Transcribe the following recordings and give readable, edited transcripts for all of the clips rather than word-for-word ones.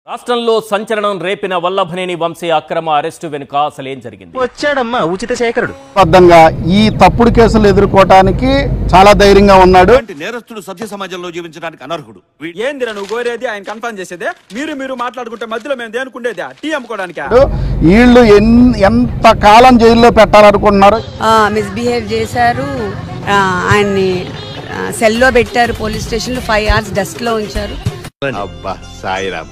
రాష్ట్రంలో సంచలనం రేపిన వల్లభనేని వంశీ అక్రమ అరెస్టు వెనుక అసలేం జరిగింది? వచ్చాడమ్మా ఉచిత శేఖరుడు. బద్దంగా ఈ తప్పుడు కేసులు ఎదుర్కోవడానికి చాలా ధైర్యంగా ఉన్నాడు. నేరస్తుడు సభ్య సమాజంలో జీవించడానికి అనర్హుడు. ఏందిరా నువ్వు కోరేది? ఆయన కన్ఫర్మ్ చేసేదే మీరు మాట్లాడుకుంటే మధ్యలో మేము దేనుకుండేది టీ అమ్ముకోవడానికి. వీళ్ళు ఎంత కాలం జైల్లో పెట్టాలనుకుంటున్నారు? మిస్బిహేవ్ చేశారు, ఆయన్ని సెల్లో పెట్టారు, పోలీస్ స్టేషన్ లో 5 hours డస్ట్ లో ఉంచారు. అబ్బా సాయిరామ్,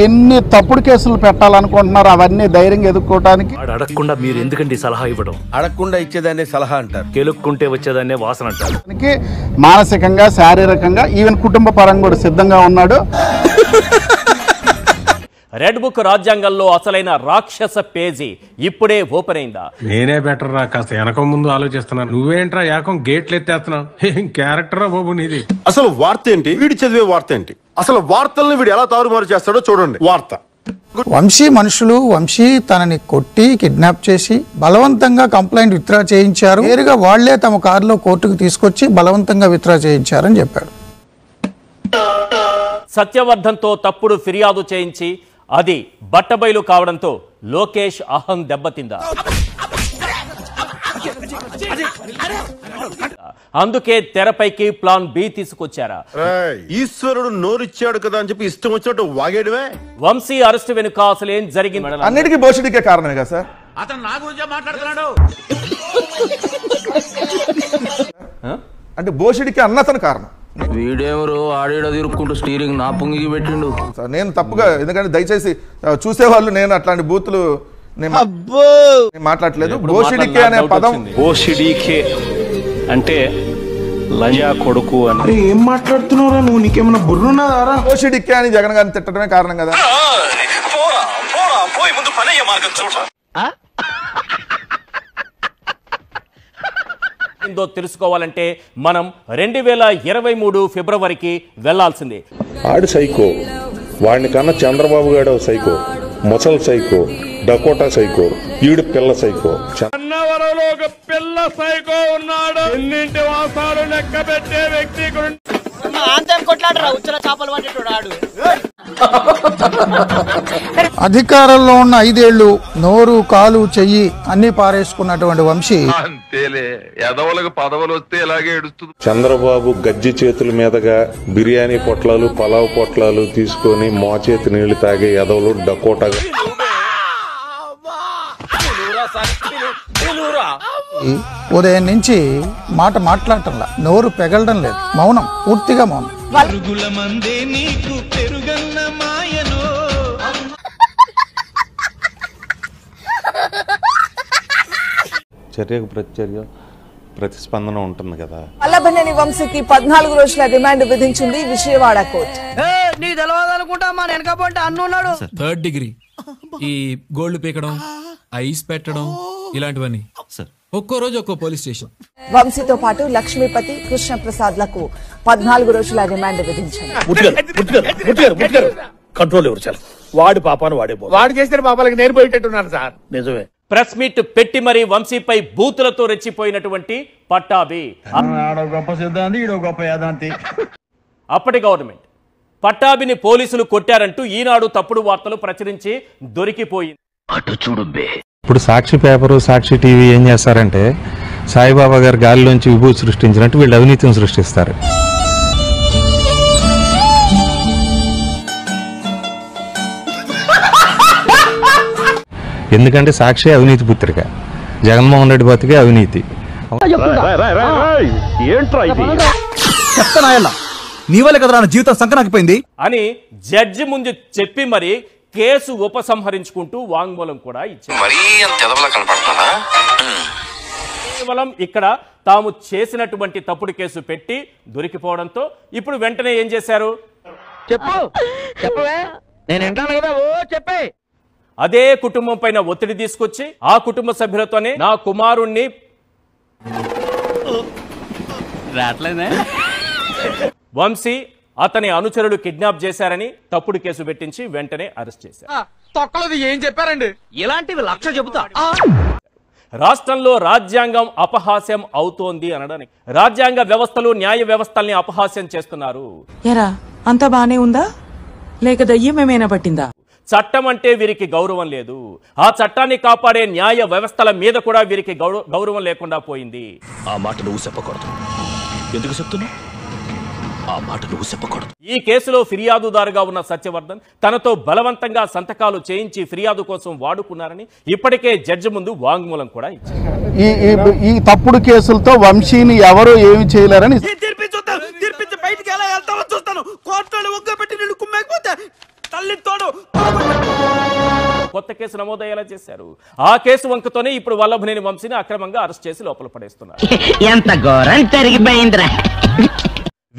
ఎన్ని తప్పుడు కేసులు పెట్టాలనుకుంటున్నారు అవన్నీ ధైర్యంగా ఎదుర్కోవడానికి. అడగకుండా మీరు ఎందుకండి సలహా ఇవ్వడం? అడగకుండా ఇచ్చేదాన్ని సలహా అంటారు, కెలుక్కుంటే వచ్చేదాన్నే వాసన అంటారు. మానసికంగా, శారీరకంగా, ఈవెన్ కుటుంబ పరంగా కూడా సిద్ధంగా ఉన్నాడు. రెడ్ బుక్ రాజ్యాంగంలో అసలైన రాక్షస పేజీ ఇప్పుడే ఓపెన్ అయిందా? నేనే బెటర్ రా, కాస్త వెనక ముందు ఆలోచిస్తున్నాను. నువ్వేంట్రా ఏకం గేట్లు ఎత్తేస్తున్నావు? ఏం క్యారెక్టర్ రా బాబు నీది. అసలు వార్త ఏంటి? వీడి చదివే వార్త ఏంటి? అసలు వార్తల్ని వీడు ఎలా తారుమారు చేస్తాడో చూడండి. వార్త వంశీ మనుషులు, వంశీ తనని కొట్టి కిడ్నాప్ చేసి బలవంతంగా కంప్లైంట్ విత్డ్రా చేయించారు. నేరుగా వాళ్లే తమ కారులో కోర్టుకు తీసుకొచ్చి బలవంతంగా విత్డ్రా చేయించారని చెప్పాడు. సత్యవర్ధన్తో తప్పుడు ఫిర్యాదు చేయించి అది బట్టబయలు కావడంతో లోకేష్ అహం దెబ్బతిందా? అందుకే తెరపైకి ప్లాన్ బి తీసుకొచ్చారా? ఈశ్వరుడు నోరిచ్చాడు కదా అని చెప్పి ఇష్టం వచ్చినట్టు వాగేయడమే. వంశీ అరెస్టు వెనుక అసలు ఏం జరిగింది? అన్నిటికీ భోషుడికే కారణమే కదా సార్. అతను నా గురించే మాట్లాడుతున్నాడు. అంటే భోషుడికి అన్నతను కారణం. వీడెవరు ఆడేడ తిరుక్కుంటూ స్టీరింగ్ నా పొంగికి పెట్టిండు. నేను తప్పుగా, ఎందుకంటే దయచేసి చూసేవాళ్ళు నేను అట్లాంటి బూతులు మాట్లాడలేదు. భోషుడికే అనే పదం, భోషుడికే అంటే లంజా కొడుకు అని. ఏం మాట్లాడుతున్నారా నువ్వు? నీకేమన్నా బుర్రున్నదారా? భోషుడికే అని జగన్ గారిని తిట్టడమే కారణం కదా. ఏందో తెలుసుకోవాలంటే మనం 2023 ఫిబ్రవరికి వెళ్లాల్సిందే. ఆడు సైకో, వాడిని కన్నా చంద్రబాబు గారు సైకో, ముసల్ సైకో, డకోటా సైకో, ఈడు పిల్ల సైకో. అన్నవరంలో ఒక పిల్ల సైకో ఉన్నాడు. ఎన్నింటి వాసాలు లెక్క పెట్టే వ్యక్తి అధికారంలో ఉన్న 5 ఏళ్లు నోరు, కాలు, చెయ్యి అన్ని పారేసుకున్నటువంటి వంశీ పదవులు వస్తే ఎలాగే ఏడుస్తుంది. చంద్రబాబు గజ్జి చేతుల మీదుగా బిర్యానీ పొట్లాలు, పలావ్ పొట్లాలు తీసుకొని మోచేతి నీళ్లు తాగే ఎదవలు డకోటా. ఉదయం నుంచి మాట మాట్లాడటంలా, నోరు పెగలడం లేదు, మౌనం, పూర్తిగా మౌనం. చర్యకు ప్రతిచర్య, ప్రతిస్పందన ఉంటుంది కదా. వల్లభనేని వంశీకి 14 రోజుల రిమాండ్ విధించింది విజయవాడ కోర్టు. థర్డ్ డిగ్రీ ఈ గోల్డ్ పీకడం, ఐస్ పెట్టడం ఇలాంటివన్నీ ఒక్కో రోజు ఒక్కో పోలీస్ స్టేషన్. వంశీతో పాటు లక్ష్మీపతి, కృష్ణప్రసాద్ లకు 14 రోజుల రిమాండ్ విధించారు. కంట్రోల్ ఎవరు చాలు. వాడి పాపాను వాడు చేసిన పాపాలకి నేను పోయేటట్టున్నాను సార్. నిజమే. ప్రెస్ మీట్ పెట్టి మరీ వంశీపై బూతులతో రెచ్చిపోయినటువంటి పట్టాభి. అప్పటి గవర్నమెంట్ పట్టాభిని పోలీసులు కొట్టారంటూ ఈనాడు తప్పుడు వార్తలు ప్రచురించి దొరికిపోయింది. అటు చూడు బే. ఇప్పుడు సాక్షి పేపరు, సాక్షి టీవీ ఏం చేస్తారంటే సాయిబాబా గారు గాలిలోంచి విభూతి సృష్టించినట్టు వీళ్ళు అవినీతిని సృష్టిస్తారు. ఎందుకంటే సాక్షి అవినీతి పుత్రిక, జగన్మోహన్ రెడ్డి బతికే అవినీతి. నీ వల్ల కదా నా జీవితం సంకనాకిపోయింది అని జడ్జి ముందు చెప్పి మరి కేసు ఉపసంహరించుకుంటూ వాంగ్మూలం కూడా ఇచ్చారు. కేవలం ఇక్కడ తాము చేసినటువంటి తప్పుడు కేసు పెట్టి దొరికిపోవడంతో ఇప్పుడు వెంటనే ఏం చేశారు? అదే కుటుంబం పైన ఒత్తిడి తీసుకొచ్చి ఆ కుటుంబ సభ్యులతోనే నా కుమారుణ్ణి వంశీ అతని అనుచరులు కిడ్నాప్ చేశారని తప్పుడు కేసు పెట్టించి వెంటనే అరెస్ట్ చేశారు. తొక్కలది ఏం చెప్పారండి? ఇలాంటివి 1,00,000 చెబుతా. రాష్ట్రంలో రాజ్యాంగం అపహాస్యం అవుతోంది అనడానికి రాజ్యాంగ వ్యవస్థలు, న్యాయ వ్యవస్థల్ని అపహాస్యం చేస్తున్నారు. అంతా బానే ఉందా? లేక దయ్యం ఏమైనా పట్టిందా? చట్టం అంటే వీరికి గౌరవం లేదు. ఆ చట్టాన్ని కాపాడే న్యాయ వ్యవస్థల మీద కూడా వీరికి గౌరవం లేకుండా పోయింది. ఆ మాట నువ్వు చెప్పకూడదు. ఎందుకు చెప్తున్నావు? ఆ మాట నువ్వు చెప్పకూడదు. ఈ కేసులో ఫిర్యాదుదారుగా ఉన్న సత్యవర్ధన్ తనతో బలవంతంగా సంతకాలు చేయించి ఫిర్యాదు కోసం వాడుకున్నారని ఇప్పటికే జడ్జి ముందు వాంగ్మూలం కూడా ఇచ్చారు. ఈ తప్పుడు కేసులతో వంశీని ఎవరు ఏమి చేయలేరని తీర్పించి బయటికి ఎలా వెళ్తామో చూస్తాను. కోర్టులో ఒగ్గబెట్టి నిన్ను కుమ్మకపోతే తల్లి తోడు. కొత్త కేసు నమోదయ్యేలా చేశారు. ఆ కేసు వంకతోనే ఇప్పుడు వల్లభనేని వంశీని అక్రమంగా అరెస్ట్ చేసి లోపల పడేస్తున్నారు. ఎంత ఘోరం జరిగిపోయిందిరా.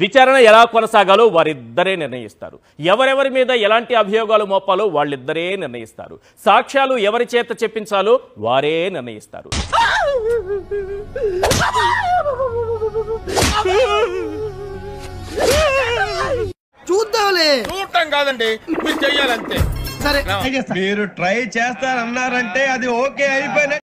విచారణ ఎలా కొనసాగాలో వారిద్దరే నిర్ణయిస్తారు. ఎవరెవరి మీద ఎలాంటి అభియోగాలు మోపాలో వాళ్ళిద్దరే నిర్ణయిస్తారు. సాక్ష్యాలు ఎవరి చేత చెప్పించాలో వారే నిర్ణయిస్తారు. చూద్దాంలే. చూడటం కాదండి, మీరు చెయ్యాలంతే. సరే మీరు ట్రై చేస్తారన్నారంటే అది ఓకే అయిపోయిన